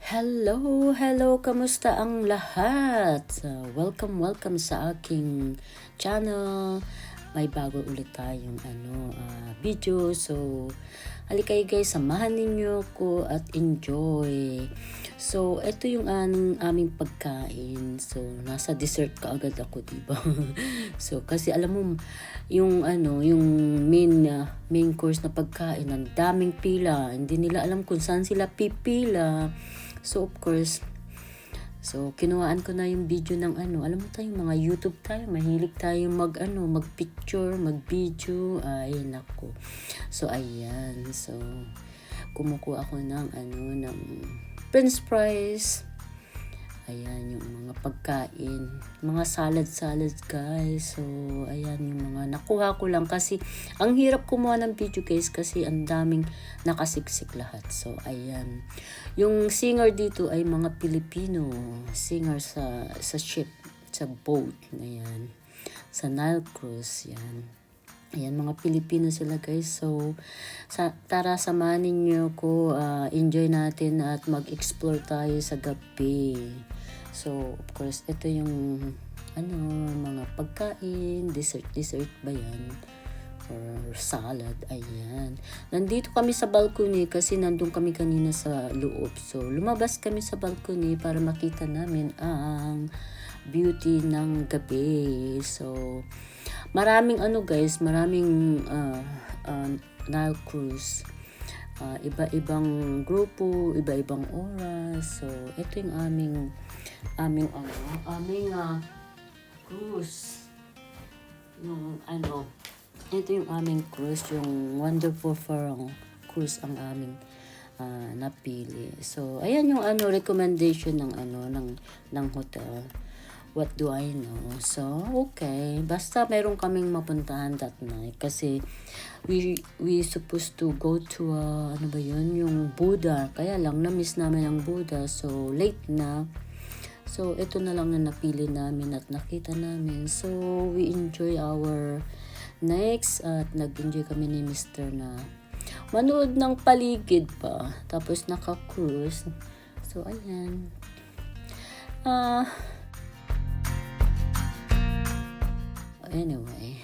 Hello, kamusta ang lahat? Welcome sa aking channel. May bago ulit tayong video. So, halika guys, samahan ninyo ko at enjoy. So, ito yung aming pagkain. So, nasa dessert ka agad ako, diba? So, kasi alam mo, yung main course na pagkain, ang daming pila. Hindi nila alam kung saan sila pipila. So, of course, kinuhaan ko na yung video ng alam mo tayo, mga YouTube tayo, mahilig tayo mag-picture, mag-video, ay nako. So, ayan. So, kumukuha ako ng French fries. Ayan, yung mga pagkain. Mga salad guys. So, ayan yung mga nakuha ko lang kasi ang hirap kumuha ng video guys kasi ang daming nakasiksik lahat. So, ayan. Yung singer dito ay mga Pilipino. Singer sa ship, sa boat. Ayan. Sa Nile Cruise. Yan. Ayan, mga Pilipino sila guys. So, tara samahan ninyo ko. Enjoy natin at mag-explore tayo sa gabi. So, of course, ito yung mga pagkain, dessert ba yan? Or salad, ayan. Nandito kami sa balcony kasi nandun kami kanina sa loob. So, lumabas kami sa balcony para makita namin ang beauty ng gabi. So, maraming maraming Nile Cruise. Iba-ibang grupo, iba-ibang oras. So, ito yung aming cruise. Ito yung aming cruise, yung Wonderful Farm cruise ang aming napili. So, ayan yung recommendation ng hotel. What do I know? So, okay. Basta meron kaming mapuntahan that night. Kasi, we supposed to go to, yung Buddha. Kaya lang, na-miss namin ang Buddha. So, late na. So, ito na lang na napili namin at nakita namin. So, we enjoy our next. At nag-enjoy kami ni Mr. na manood ng paligid pa. Tapos, naka-cruise. So, ayan. Anyway,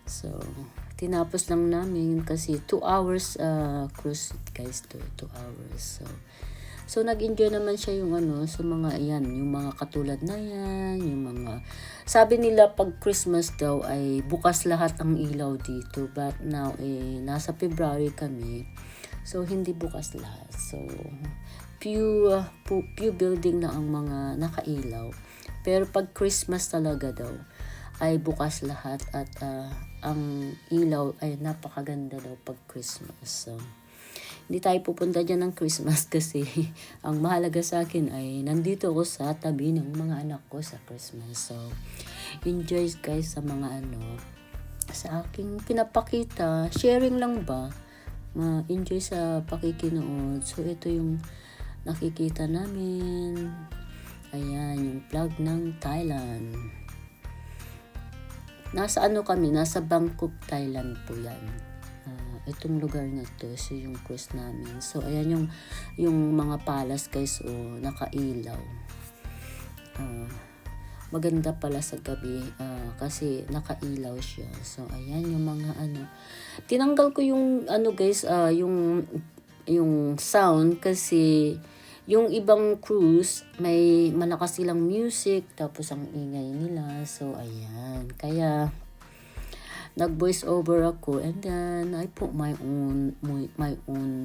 so tinapos lang namin kasi 2 hours cruise guys, 2 hours. So nag-enjoy naman siya yung sa mga yung mga katulad na yan, yung mga sabi nila pag Christmas daw ay bukas lahat ang ilaw dito, but now nasa February kami. So hindi bukas lahat. So few building na ang mga nakailaw. Pero pag Christmas talaga daw ay bukas lahat at ang ilaw ay napakaganda daw pag Christmas. So, hindi tayo pupunta dyan ng Christmas kasi ang mahalaga sa akin ay nandito ako sa tabi ng mga anak ko sa Christmas. So, enjoy guys sa mga sa aking pinapakita. Sharing lang ba? Ma-enjoy sa pakikinood. So, ito yung nakikita namin. Ayan, yung flag ng Thailand. Nasa kami, nasa Bangkok, Thailand po yan. Itong lugar na to, so yung cruise namin. So, ayan yung mga palace guys, nakailaw. Maganda pala sa gabi, kasi nakailaw siya. So, ayan yung mga Tinanggal ko yung guys, yung sound kasi yung ibang cruise, may malakas silang music, tapos ang ingay nila. So, ayan. Kaya, nag-voice over ako and then I put my own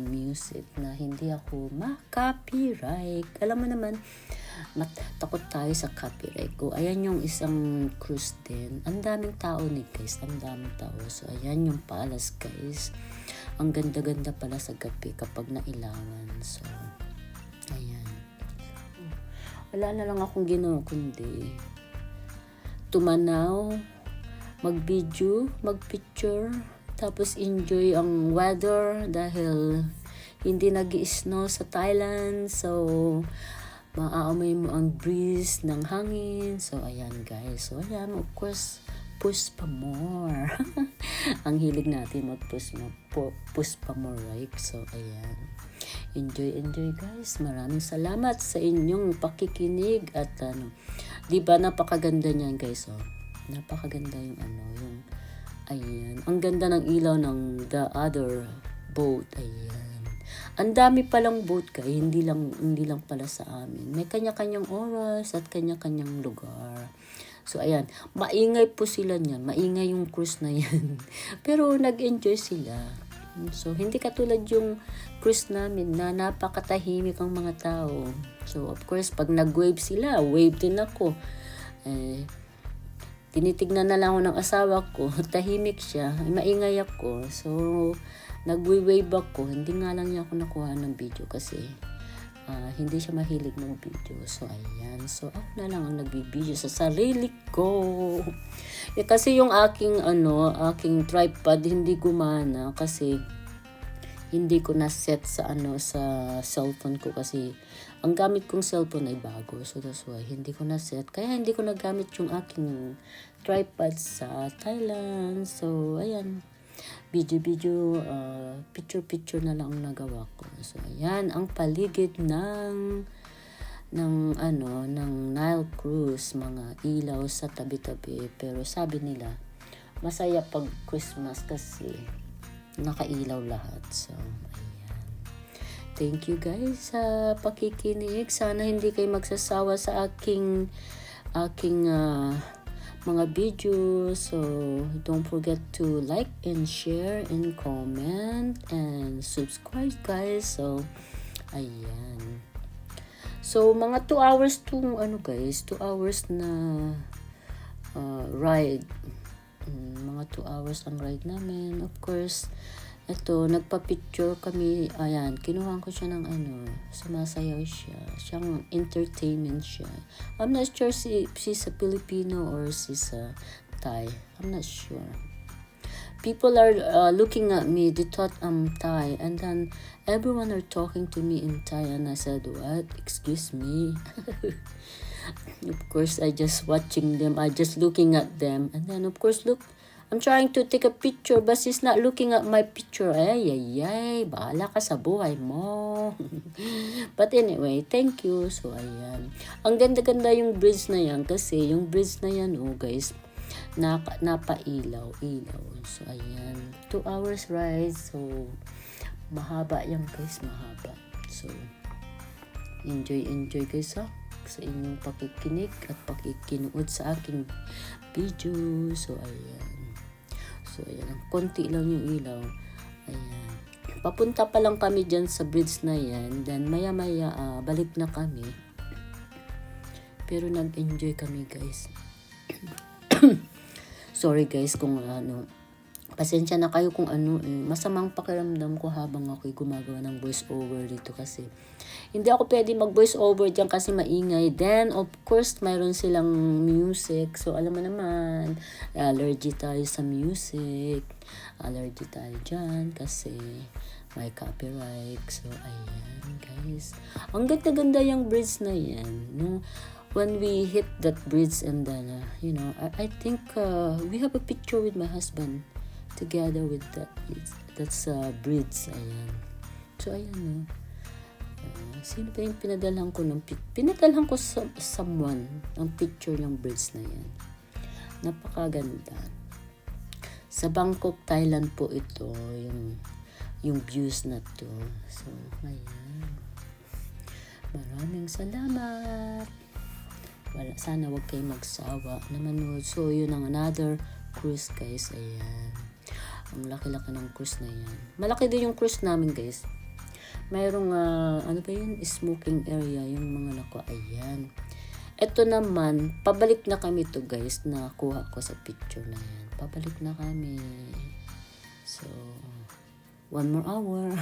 music na hindi ako ma-copyright. Alam mo naman, takot tayo sa copyright ko. Ayan yung isang cruise din. Ang daming tao guys. Ang daming tao. So, ayan yung palace guys. Ang ganda-ganda pala sa gabi kapag nailangan. So, ayan. Wala na lang akong ginawa kundi tumanaw, mag-video, mag-picture, tapos enjoy ang weather dahil hindi nag-i-snow sa Thailand. So, maaamoy mo ang breeze ng hangin. So, ayan guys. So, ayan, of course, push pa more. Ang hilig natin mag-push pa more, right? So, ayan. Enjoy guys. Maraming salamat sa inyong pakikinig at di ba napakaganda niyan guys, oh. Napakaganda yung yung ayan. Ang ganda ng ilaw ng the other boat. Ayan. Ang dami palang boat guys, hindi lang pala sa amin. May kanya-kanyang oras at kanya-kanyang lugar. So ayan, maingay po sila niyan. Maingay yung cruise na yan. Pero nag-enjoy sila. So, hindi katulad yung cruise namin na napakatahimik ang mga tao. So, of course, pag nag-wave sila, wave din ako. Tinitignan na lang ako ng asawa ko. Tahimik siya. Maingay ako. So, nag-wave ako. Hindi nga lang niya ako nakuha ng video kasi hindi siya mahilig ng video. So, ayan. So, ako na lang ang nagbibideo sa sarili ko. Kasi yung aking tripod hindi gumana kasi hindi ko na set sa sa cellphone ko kasi ang gamit kong cellphone ay bago. So that's why hindi ko na set. Kaya hindi ko nagamit yung aking tripod sa Thailand. So ayan. Video, picture na lang ang nagawa ko. So ayan ang paligid ng Nile Cruise, mga ilaw sa tabi-tabi. Pero sabi nila, masaya pag Christmas kasi nakailaw lahat. So, ayan. Thank you guys sa pakikinig. Sana hindi kayo magsasawa sa aking mga videos. So, don't forget to like and share and comment and subscribe guys. So, ayan. So, mga 2 hours tong 2 hours na ride. Mga 2 hours ang ride namin. Of course, ito, nagpa-picture kami. Ayan, kinuha ko siya ng sumasayaw siya. Siyang entertainment siya. I'm not sure she's a Filipino or she's a Thai. I'm not sure. People are looking at me. They thought I'm Thai. And then everyone are talking to me in Thai. And I said, what? Excuse me. Of course, I just watching them. I just looking at them. And then, of course, look. I'm trying to take a picture. But she's not looking at my picture. Ay. Bahala ka sa buhay mo. But anyway, thank you. So, ayan. Ang ganda-ganda yung bridge na yan. Kasi yung bridge na yan, guys, napailaw. So, ayan. 2 hours ride. So, mahaba yan guys. Mahaba. So, enjoy guys sa inyong pakikinig at pakikinood sa aking video. So, ayan. Konti lang yung ilaw. Ayan. Papunta pa lang kami dyan sa bridge na yan. Then, maya-maya, balik na kami. Pero nag-enjoy kami guys. Sorry guys kung pasensya na kayo kung masamang pakiramdam ko habang ako'y gumagawa ng voice over dito kasi hindi ako pwede mag voice over diyan kasi maingay. Then of course mayroon silang music. So alam mo naman, allergy tayo sa music. Allergy tayo dyan kasi may copyright. So ayan guys. Ang ganda-ganda yung bridge na yan. No? When we hit that bridge and then, I think we have a picture with my husband together with that's bridge. Ayan. So, ayan. Sino pa yung pinadalhan ko sa someone ang picture ng bridge na yan. Napakaganda. Sa Bangkok, Thailand po ito, yung views na to. So, ayan. Maraming salamat. Sana wag kayo magsawa na manood. So, yun ang another cruise, guys. Ayan. Ang laki-laki ng cruise na yan. Malaki din yung cruise namin, guys. Mayroong, smoking area, yung mga ayan. Ito naman, pabalik na kami to, guys. Nakuha ko sa picture na yan. Pabalik na kami. So, 1 more hour.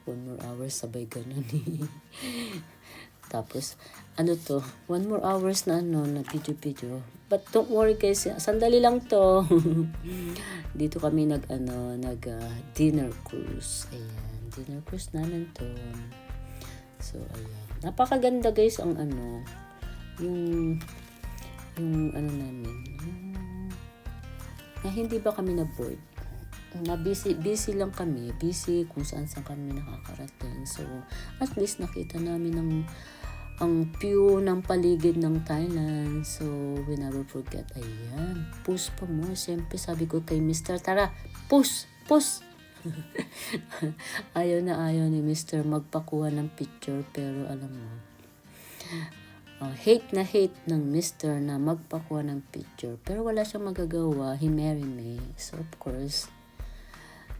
1 more hour, sabay ganun eh. Tapos, 1 more hours na na video. But don't worry guys, sandali lang to. Dito kami dinner cruise. Ayan, dinner cruise namin to. So, ayan. Napakaganda guys ang yung namin. Na hindi ba kami na bored? na busy lang kami, busy kung saan kami nakakarating. So, at least nakita namin ang view ng paligid ng Thailand. So, we never forget. Ayan, push pa mo. Siyempre, sabi ko kay Mr. Tara, push! ayaw ni Mr. magpakuha ng picture, pero alam mo, hate ng Mr. na magpakuha ng picture, pero wala siyang magagawa. He married me, so of course,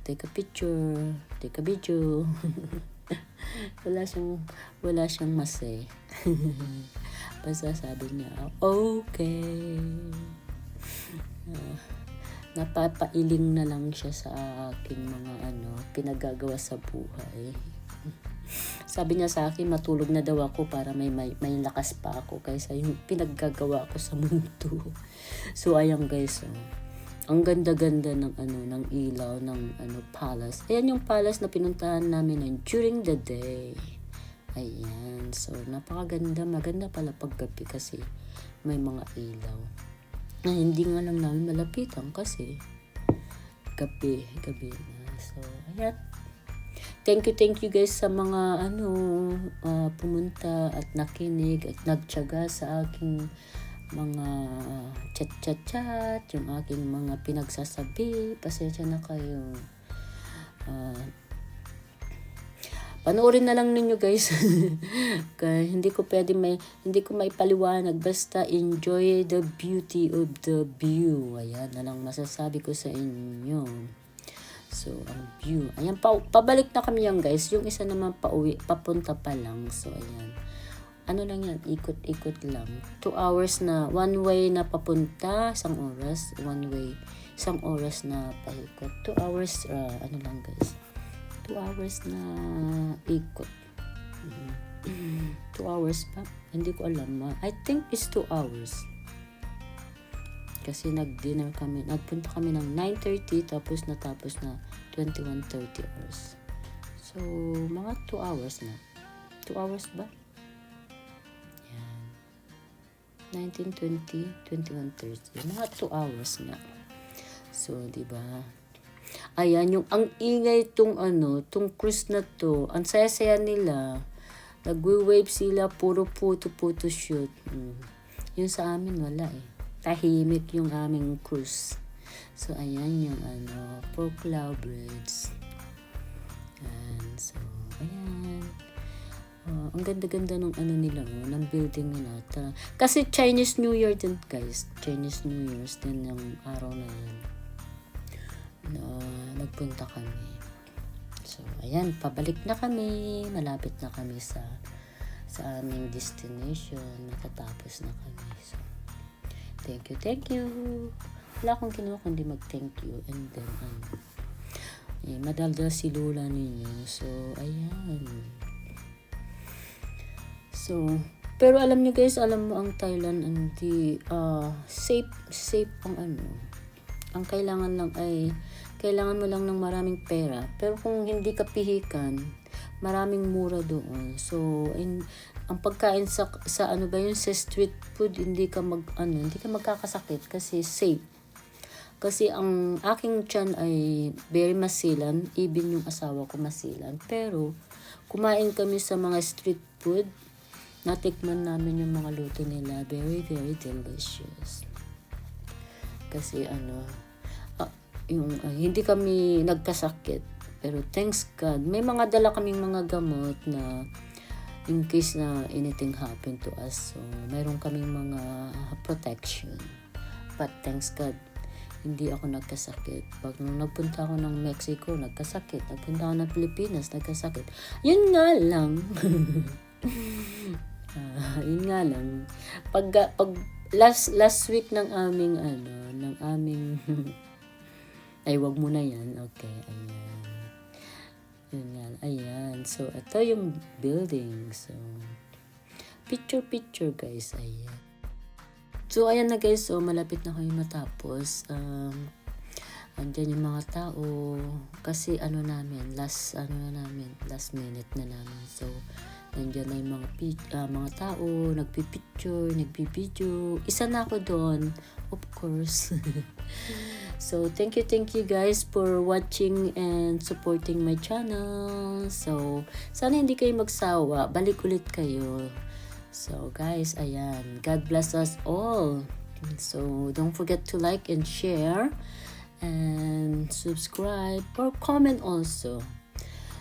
take a picture, take a video. wala siyang masay. Basta sabi niya, okay. Napapailing na lang siya sa aking mga pinagagawa sa buhay. Sabi niya sa akin, matulog na daw ako para may lakas pa ako kaysa yung pinaggagawa ko sa mundo. So ayan guys, ang ganda-ganda ng ng ilaw ng palace. Ayan yung palace na pinuntahan namin during the day. Ayan, so napakaganda, maganda pala paggabi kasi may mga ilaw. Na hindi nga lang namin malapitan kasi gabi na. So ayan. Thank you guys sa mga pumunta at nakinig at nagtiyaga sa aking mga chat, yung aking mga pinagsasabi. Pasensya na kayo. Panoorin na lang ninyo guys. Kaya hindi ko maipaliwanag, basta enjoy the beauty of the view. Ayan na lang masasabi ko sa inyo. So ang view, ayan, pabalik na kami yan guys. Yung isa naman papunta pa lang. So ayan, lang yan, ikot lang. 2 hours na, one way na papunta, 1 oras, one way, 1 oras na paikot. 2 hours, lang guys, 2 hours na ikot. 2 hours pa? Hindi ko alam. I think it's 2 hours. Kasi nag-dinner kami. Nagpunta kami ng 9:30 tapos natapos na 21:30 hours. So, mga 2 hours na. 2 hours ba? Yan. 19:20, 21:30. Mga 2 hours na. So, diba? Ayan, ang ingay tong cruise na to. Ang saya-saya nila. Nagwe-wave sila, puro photo shoot. Yung sa amin, wala eh. Tahimik yung aming cruise. So, ayan yung for Cloud Bridge. And so, ayan. Ang ganda-ganda ng nila, ng building nila. Kasi Chinese New Year din, guys. Chinese New Year's din yung araw na yan. Nagpunta kami. So, ayan, pabalik na kami. Malapit na kami sa aming destination. Natatapos na kami. So, thank you. Wala akong ginawa kundi mag-thank you. And then, madaldal si Lola ninyo. So, ayan. So, pero alam nyo guys, alam mo ang Thailand, hindi, safe ang Ang kailangan lang ay, kailangan mo lang ng maraming pera. Pero kung hindi ka pihikan, maraming mura doon. So, ang pagkain sa sa street food, hindi ka magkakasakit kasi safe. Kasi ang aking tiyan ay very masilan, even yung asawa ko masilan. Pero kumain kami sa mga street food, natikman namin yung mga luto nila, very very delicious. Kasi hindi kami nagkasakit. Pero thanks God, may mga dala kaming mga gamot na in case na anything happen to us. So, mayroon kaming mga protection. But thanks God, hindi ako nagkasakit. Pag nagpunta ako ng Mexico, nagkasakit. Nagpunta ako ng Pilipinas, nagkasakit. Yun nga lang. Yun nga lang. Pag last week ng aming ay, wag mo na yan. Okay, ayan. Yun nga, ayan. So, ito yung building. So, picture guys. Ayan. So, ayan na guys. So, malapit na kayo matapos. Andyan yung mga tao. Kasi, last minute na namin. So, nandiyan na yung mga tao, nagpipicture, nagpipideo. Isa na ako doon, of course. So, thank you guys for watching and supporting my channel. So, sana hindi kayo magsawa. Balik ulit kayo. So, guys, ayan. God bless us all. So, don't forget to like and share and subscribe or comment also.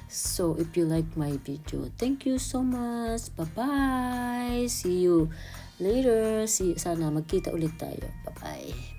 So, if you like my video, thank you so much. Bye-bye. See you later. Sana magkita ulit tayo. Bye-bye.